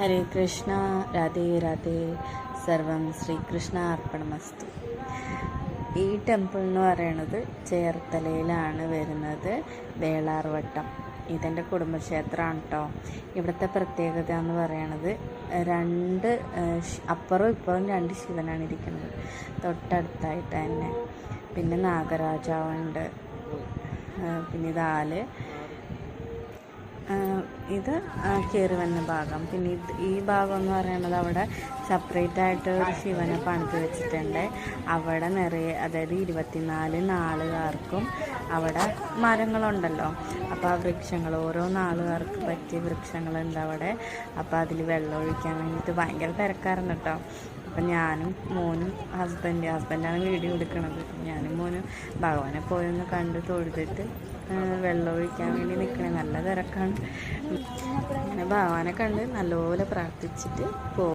ഹരേ കൃഷ്ണ. രാധേ രാധേ. സർവം ശ്രീകൃഷ്ണ അർപ്പണമസ്തു. ഈ ടെമ്പിൾ എന്ന് പറയുന്നത് ചേർത്തലയിലാണ് വരുന്നത്. വേളാർവട്ടം ഇതെൻ്റെ കുടുംബക്ഷേത്രമാണ് കേട്ടോ. ഇവിടുത്തെ പ്രത്യേകത എന്ന് പറയുന്നത് അപ്പുറവും ഇപ്പുറവും രണ്ട് ശിവനാണ് ഇരിക്കുന്നത് തൊട്ടടുത്തായിട്ട് തന്നെ. പിന്നെ നാഗരാജാവുണ്ട്. പിന്നെ ഇത് കയറി വന്ന ഭാഗം. പിന്നെ ഈ ഭാഗം എന്ന് പറയുന്നത് അവിടെ സെപ്പറേറ്റ് ആയിട്ട് ഒരു ശിവനെ പണിത് വെച്ചിട്ടുണ്ട്. അവിടെ നിറയെ, അതായത് 24 നാളുകാർക്കും അവിടെ മരങ്ങളുണ്ടല്ലോ. അപ്പോൾ ആ വൃക്ഷങ്ങൾ, ഓരോ നാളുകാർക്ക് പറ്റിയ വൃക്ഷങ്ങളുണ്ട് അവിടെ. അപ്പോൾ അതിൽ വെള്ളം ഒഴിക്കാൻ വേണ്ടിയിട്ട് ഭയങ്കര തിരക്കായിരുന്നു കേട്ടോ. അപ്പം ഞാനും മോനും ഹസ്ബൻഡാണ് വീഡിയോ എടുക്കണത്. ഞാനും മോനും ഭഗവാനെ പോയൊന്ന് കണ്ട് തൊഴുതിട്ട് വെള്ളം ഒഴിക്കാൻ വേണ്ടി നിൽക്കണേ. നല്ല തിരക്കാണ്. അങ്ങനെ ഭഗവാനെ കണ്ട് നല്ലപോലെ പ്രാർത്ഥിച്ചിട്ട് പോകും.